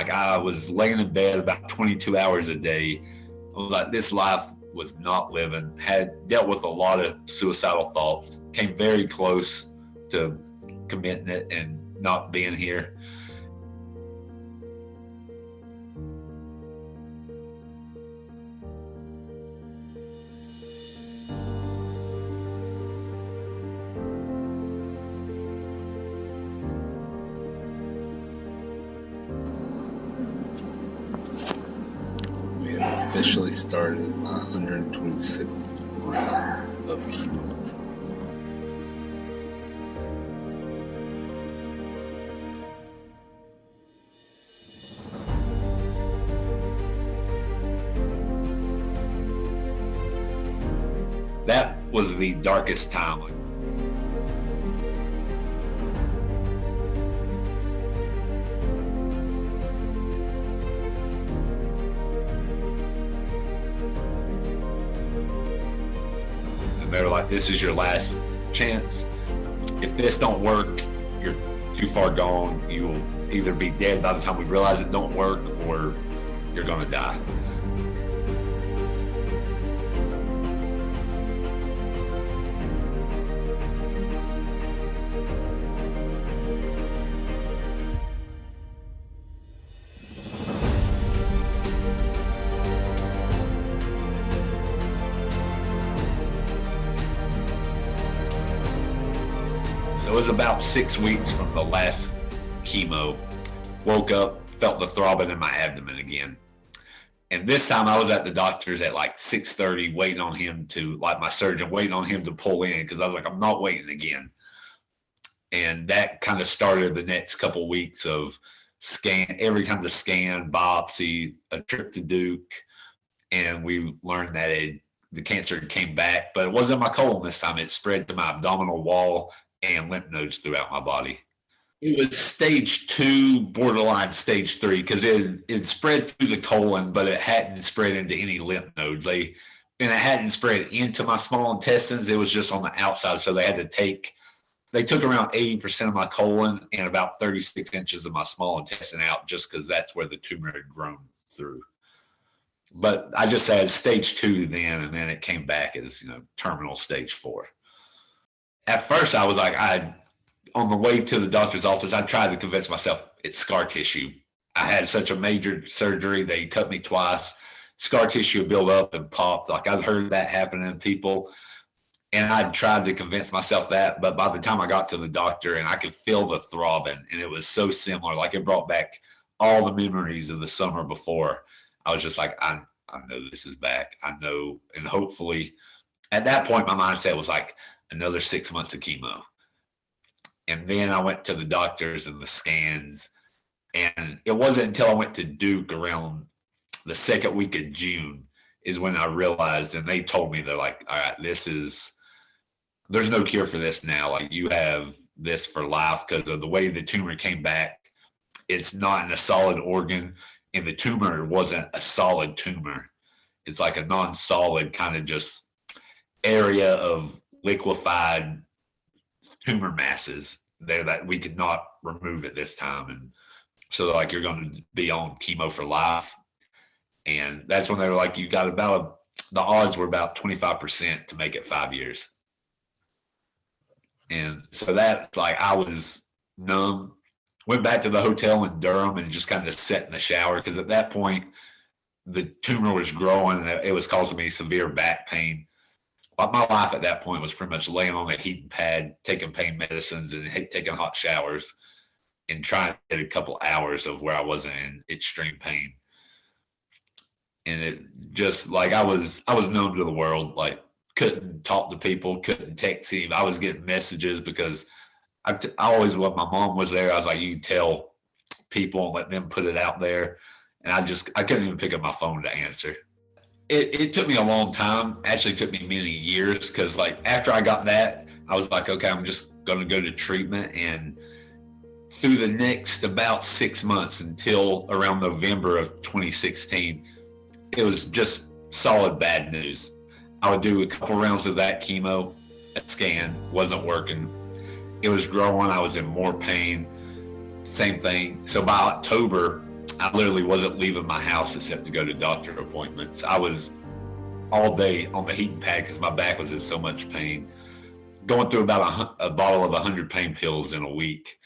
Like I was laying in bed about 22 hours a day. I was like, this life was not living. Had dealt with a lot of suicidal thoughts. Came very close to committing it and not being here. We have officially started my 126th round of chemo. That was the darkest time. And they're like, this is your last chance. If this don't work, you're too far gone. You will either be dead by the time we realize it don't work, or you're gonna die. It was about 6 weeks from the last chemo. Woke up, felt the throbbing in my abdomen again. And this time I was at the doctor's at like 6:30 waiting on him to, like my surgeon, waiting on him to pull in, because I was like, I'm not waiting again. And that kind of started the next couple weeks of every kind of scan, biopsy, a trip to Duke. And we learned that the cancer came back, but it wasn't my colon this time. It spread to my abdominal wall and lymph nodes throughout my body. It was stage 2, borderline stage 3, because it spread through the colon, but it hadn't spread into any lymph nodes. And it hadn't spread into my small intestines. It was just on the outside. So they took around 80% of my colon and about 36 inches of my small intestine out, just because that's where the tumor had grown through. But I just had stage 2 then, and then it came back as, terminal stage 4. At first, I was like, on the way to the doctor's office, I tried to convince myself it's scar tissue. I had such a major surgery. They cut me twice. Scar tissue built up and popped. Like I'd heard that happen in people. And I tried to convince myself that. But by the time I got to the doctor and I could feel the throbbing, and it was so similar, like it brought back all the memories of the summer before. I was just like, I know this is back. I know. And hopefully at that point, my mindset was like, another 6 months of chemo. And then I went to the doctors and the scans. And it wasn't until I went to Duke around the second week of June is when I realized, and they told me, they're like, all right, there's no cure for this now. Like you have this for life because of the way the tumor came back. It's not in a solid organ, and the tumor wasn't a solid tumor. It's like a non-solid kind of just area of liquefied tumor masses there that we could not remove at this time. And so like, you're going to be on chemo for life. And that's when they were like, you got the odds were about 25% to make it 5 years. And so that, like, I was numb, went back to the hotel in Durham and just kind of sat in the shower. Cause at that point the tumor was growing and it was causing me severe back pain. But my life at that point was pretty much laying on a heating pad, taking pain medicines and taking hot showers and trying to get a couple hours of where I wasn't in extreme pain. And it just like, I was numb to the world, like couldn't talk to people, couldn't text him. I was getting messages because I always, when my mom was there, I was like, you tell people and let them put it out there. And I couldn't even pick up my phone to answer. It took me a long time. Actually, it took me many years because, like, after I got that, I was like, okay, I'm just going to go to treatment. And through the next about 6 months until around November of 2016, it was just solid bad news. I would do a couple rounds of that chemo, a scan, wasn't working. It was growing. I was in more pain. Same thing. So by October, I literally wasn't leaving my house except to go to doctor appointments. I was all day on the heating pad because my back was in so much pain, going through about a bottle of 100 pain pills in a week.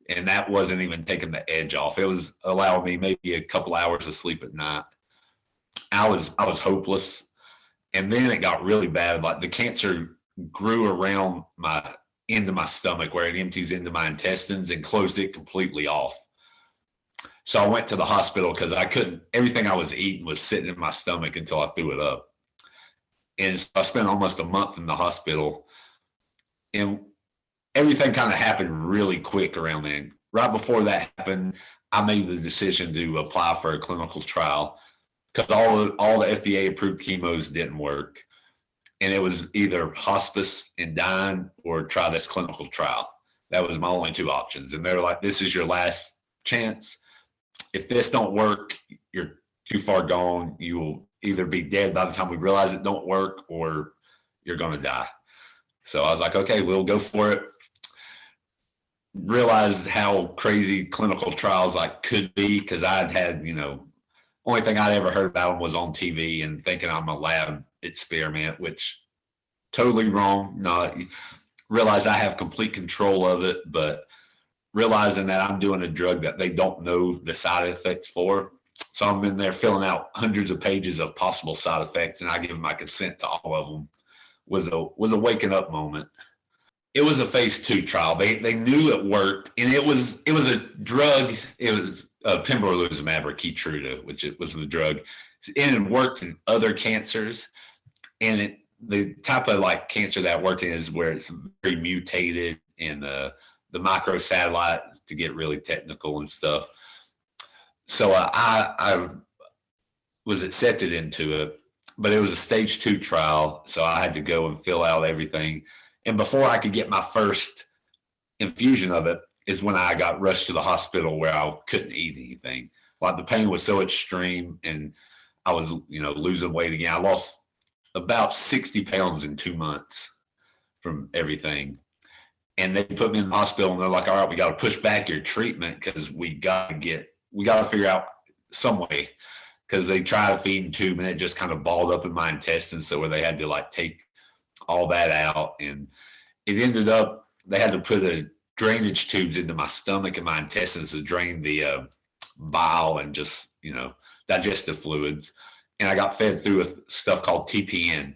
And that wasn't even taking the edge off. It was allowing me maybe a couple hours of sleep at night. I was hopeless. And then it got really bad. Like the cancer grew around into my stomach where it empties into my intestines and closed it completely off. So I went to the hospital because everything I was eating was sitting in my stomach until I threw it up. And so I spent almost a month in the hospital, and everything kind of happened really quick around then. Right before that happened, I made the decision to apply for a clinical trial because all the FDA approved chemos didn't work. And it was either hospice and dying or try this clinical trial. That was my only two options. And they were like, this is your last chance. If this don't work, you're too far gone. You will either be dead by the time we realize it don't work or you're going to die. So I was like, okay, we'll go for it. Realized how crazy clinical trials like could be because I'd had, only thing I'd ever heard about them was on TV and thinking I'm a lab experiment, which totally wrong. No, realize I have complete control of it, but realizing that I'm doing a drug that they don't know the side effects for. So I'm in there filling out hundreds of pages of possible side effects, and I give my consent to all of them. Was a waking up moment. It was a phase 2 trial. They knew it worked, and it was a drug. It was pembrolizumab or Keytruda, which it was the drug, and it worked in other cancers. And the type of like cancer that worked in is where it's very mutated in the microsatellite, to get really technical and stuff. So I was accepted into it, but it was a stage 2 trial, so I had to go and fill out everything. And before I could get my first infusion of it is when I got rushed to the hospital where I couldn't eat anything. Like the pain was so extreme, and I was, losing weight again. I lost about 60 pounds in 2 months from everything. And they put me in the hospital, and they're like, all right, we got to push back your treatment because we got to figure out some way, because they tried a feeding tube and it just kind of balled up in my intestines. So where they had to like take all that out, and it ended up, they had to put a drainage tubes into my stomach and my intestines to drain the bile and just, digestive fluids. And I got fed through with stuff called TPN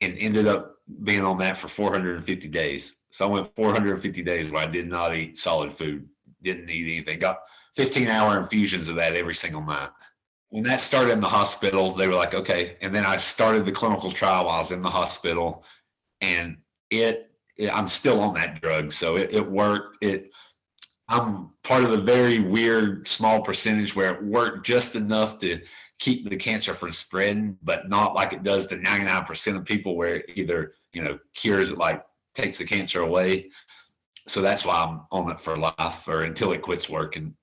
and ended up being on that for 450 days. So I went 450 days where I did not eat solid food, didn't eat anything, got 15-hour infusions of that every single night. When that started in the hospital, they were like, okay. And then I started the clinical trial while I was in the hospital, and I'm still on that drug. So it worked. I'm part of the very weird small percentage where it worked just enough to keep the cancer from spreading, but not like it does to 99% of people where it either, cures it, like takes the cancer away. So that's why I'm on it for life or until it quits working.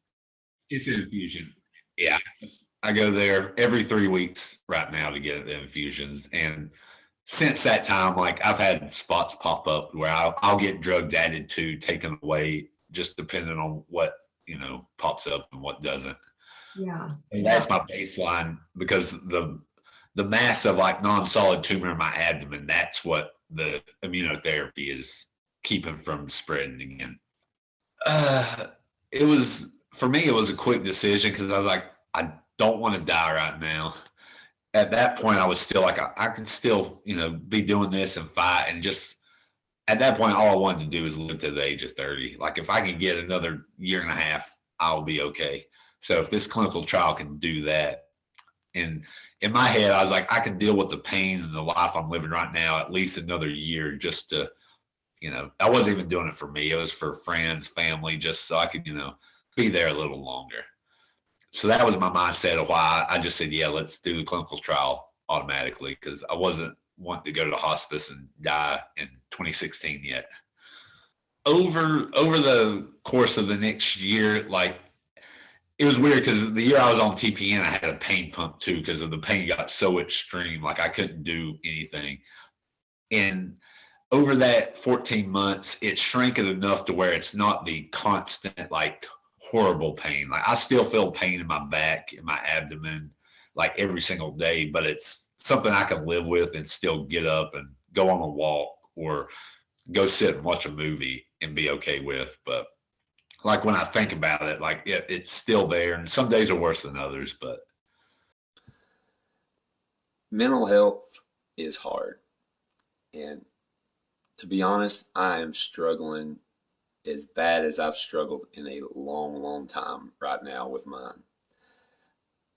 It's an infusion. Yeah. I go there every 3 weeks right now to get the infusions. And since that time, like I've had spots pop up where I'll get drugs added to, taken away, just depending on what, pops up and what doesn't. Yeah. And that's my baseline, because the mass of like non-solid tumor in my abdomen, that's what the immunotherapy is keeping from spreading again. For me, it was a quick decision because I was like, I don't want to die right now. At that point, I was still like, I can still, be doing this and fight. And just at that point, all I wanted to do is live to the age of 30. Like if I can get another year and a half, I'll be okay. So if this clinical trial can do that, and in my head, I was like, I can deal with the pain and the life I'm living right now at least another year, just to, I wasn't even doing it for me. It was for friends, family, just so I could, be there a little longer. So that was my mindset of why I just said, yeah, let's do the clinical trial automatically, because I wasn't wanting to go to the hospice and die in 2016 yet. Over the course of the next year, like, it was weird because the year I was on TPN, I had a pain pump too, because of the pain got so extreme, like I couldn't do anything. And over that 14 months, it shrank it enough to where it's not the constant, like, horrible pain. Like I still feel pain in my back, in my abdomen, like every single day, but it's something I can live with and still get up and go on a walk or go sit and watch a movie and be okay with. But like when I think about it, like it's still there, and some days are worse than others. But mental health is hard. And to be honest, I am struggling as bad as I've struggled in a long, long time right now with mine.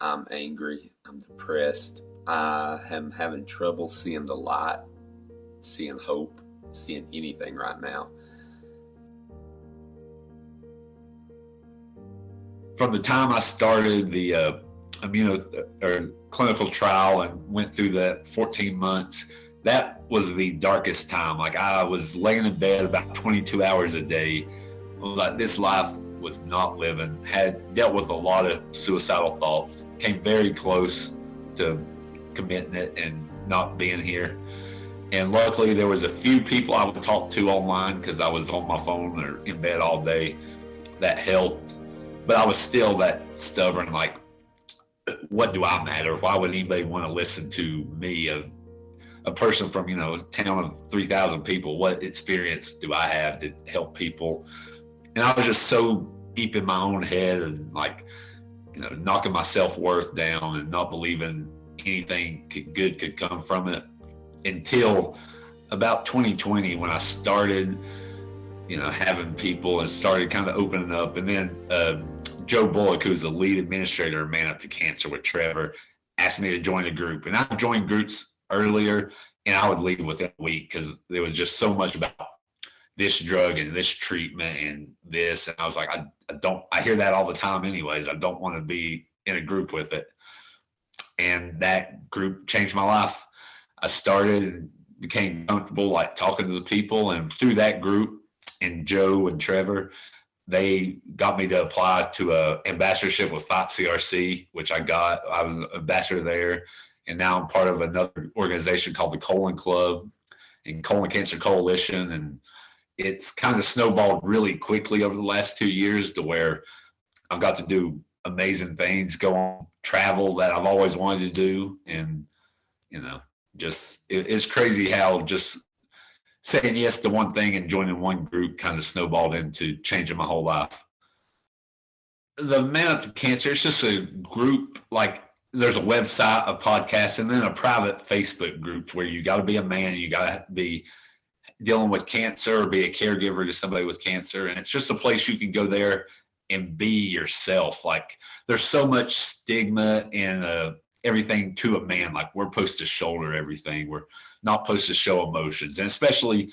I'm angry. I'm depressed. I am having trouble seeing the light, seeing hope, seeing anything right now. From the time I started the clinical trial and went through that 14 months, that was the darkest time. Like I was laying in bed about 22 hours a day. I was like, this life was not living. Had dealt with a lot of suicidal thoughts. Came very close to committing it and not being here. And luckily, there was a few people I would talk to online because I was on my phone or in bed all day. That helped. But I was still that stubborn, like, what do I matter? Why would anybody want to listen to me, a person from, a town of 3,000 people? What experience do I have to help people? And I was just so deep in my own head and like, knocking my self-worth down and not believing anything good could come from it until about 2020 when I started, having people and started kind of opening up. And then Joe Bullock, who's the lead administrator of Man Up to Cancer with Trevor, asked me to join a group. And I joined groups earlier and I would leave within a week because there was just so much about this drug and this treatment and this. And I was like, I hear that all the time anyways. I don't want to be in a group with it. And that group changed my life. I started and became comfortable like talking to the people. And through that group and Joe and Trevor, they got me to apply to a ambassadorship with Fight CRC, which I got. I was an ambassador there. And now I'm part of another organization called the Colon Club and Colon Cancer Coalition. And it's kind of snowballed really quickly over the last 2 years to where I've got to do amazing things, go on travel that I've always wanted to do. And, it's crazy how just saying yes to one thing and joining one group kind of snowballed into changing my whole life. The Man Up to Cancer, it's just a group, like there's a website, a podcast, and then a private Facebook group where you got to be a man, you got to be dealing with cancer or be a caregiver to somebody with cancer. And it's just a place you can go there and be yourself. Like there's so much stigma in everything to a man. Like we're supposed to shoulder everything. We're not supposed to show emotions. And especially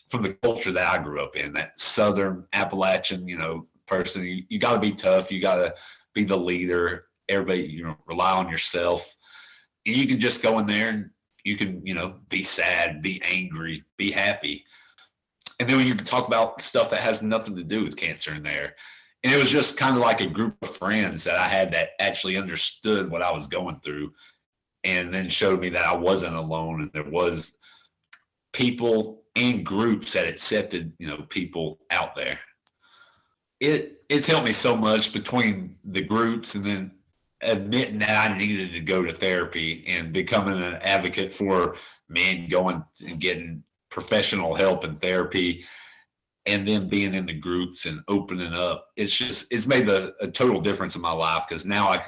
from the culture that I grew up in, that Southern Appalachian, person, you got to be tough. You got to be the leader. Everybody, rely on yourself. And you can just go in there and you can, be sad, be angry, be happy. And then when you can talk about stuff that has nothing to do with cancer in there. And it was just kind of like a group of friends that I had that actually understood what I was going through and then showed me that I wasn't alone and there was people and groups that accepted, people out there. It's helped me so much between the groups and then admitting that I needed to go to therapy and becoming an advocate for men going and getting professional help and therapy, and then being in the groups and opening up. It's made a total difference in my life because now I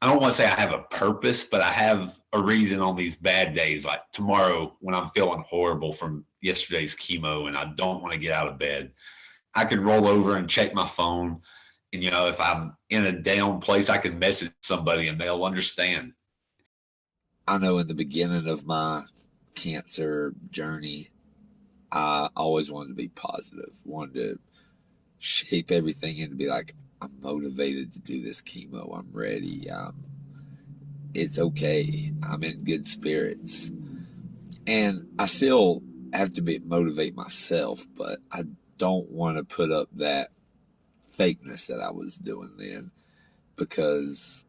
don't want to say I have a purpose, but I have a reason on these bad days, like tomorrow when I'm feeling horrible from yesterday's chemo and I don't want to get out of bed. I can roll over and check my phone. And, if I'm in a down place, I can message somebody and they'll understand. I know in the beginning of my cancer journey, I always wanted to be positive, wanted to shape everything and to be like, I'm motivated to do this chemo. I'm ready. It's okay. I'm in good spirits. And I still have to motivate myself, but I don't want to put up that fakeness that I was doing then, because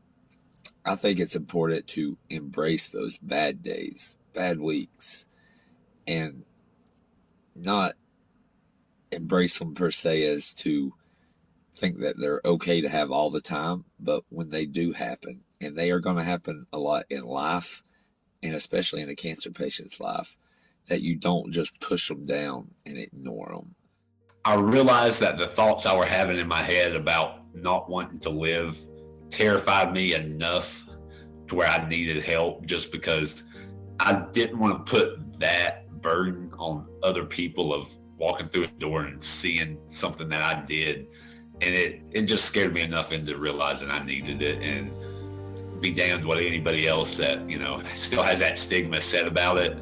I think it's important to embrace those bad days, bad weeks, and not embrace them per se as to think that they're okay to have all the time, but when they do happen, and they are going to happen a lot in life, and especially in a cancer patient's life, that you don't just push them down and ignore them. I realized that the thoughts I were having in my head about not wanting to live terrified me enough to where I needed help, just because I didn't want to put that burden on other people of walking through a door and seeing something that I did. And it just scared me enough into realizing I needed it, and be damned what anybody else that, still has that stigma said about it.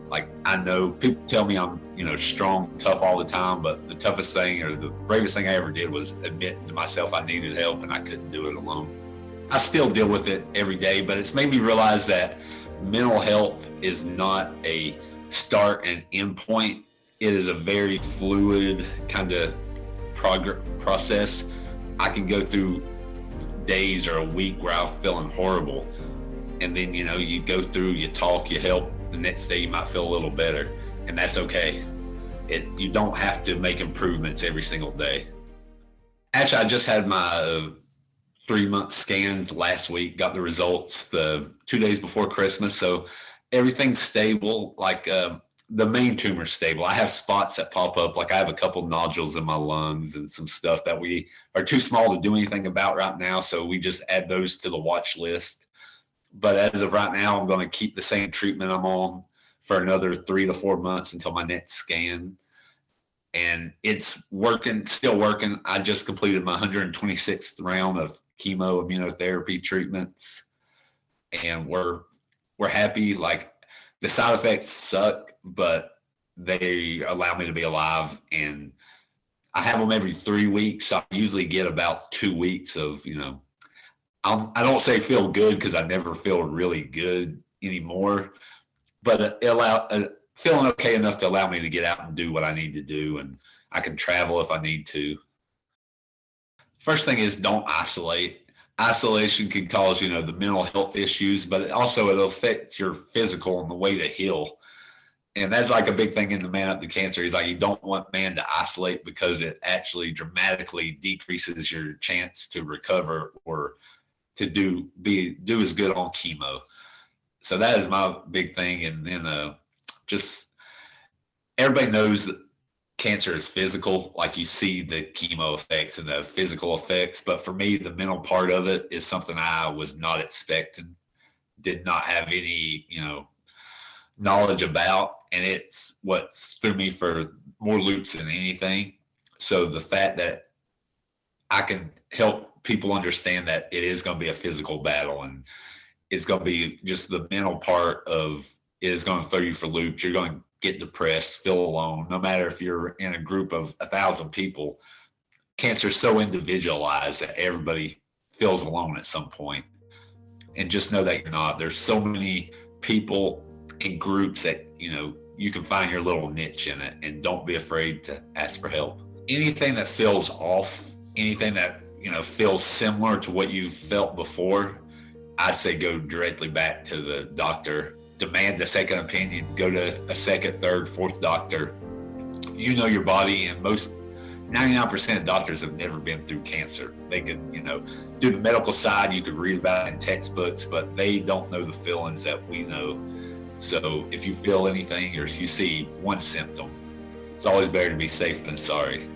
Like, I know people tell me I'm, strong, tough all the time, but the toughest thing or the bravest thing I ever did was admit to myself I needed help and I couldn't do it alone. I still deal with it every day, but it's made me realize that mental health is not a start and end point. It is a very fluid kind of process. I can go through days or a week where I'm feeling horrible, and then you go through, you talk, you help, the next day you might feel a little better, and that's okay. You don't have to make improvements every single day. Actually, I just had my 3-month scans last week, got the results the 2 days before Christmas, so everything's stable. Like, the main tumor's stable. I have spots that pop up, like I have a couple nodules in my lungs and some stuff that we are too small to do anything about right now, so we just add those to the watch list. But as of right now, I'm going to keep the same treatment I'm on for another 3 to 4 months until my next scan. And it's working, still working. I just completed my 126th round of chemo immunotherapy treatments, and we're happy. Like, the side effects suck, but they allow me to be alive. And I have them every 3 weeks. So I usually get about 2 weeks of, I don't say feel good, because I never feel really good anymore, but feeling okay enough to allow me to get out and do what I need to do, and I can travel if I need to. First thing is, don't isolate. Isolation can cause, the mental health issues, but it'll affect your physical and the way to heal. And that's like a big thing in the Man Up to Cancer. Is like, you don't want man to isolate, because it actually dramatically decreases your chance to recover or to do as good on chemo. So that is my big thing. And then just everybody knows that cancer is physical. Like, you see the chemo effects and the physical effects, but for me, the mental part of it is something I was not expecting, did not have any, knowledge about, and it's what threw me for more loops than anything. So the fact that I can help people understand that it is going to be a physical battle, and it's going to be just the mental part of it is going to throw you for loops. You're going to get depressed, feel alone, no matter if you're in a group of 1,000 people. Cancer is so individualized that everybody feels alone at some point. And just know that you're not. There's so many people in groups that, you can find your little niche in it, and don't be afraid to ask for help. Anything that feels off, anything that, feels similar to what you've felt before, I'd say go directly back to the doctor. Demand a second opinion. Go to a second, third, fourth doctor. You know your body, and 99% of doctors have never been through cancer. They can, do the medical side. You could read about it in textbooks, but they don't know the feelings that we know. So if you feel anything, or if you see one symptom, it's always better to be safe than sorry.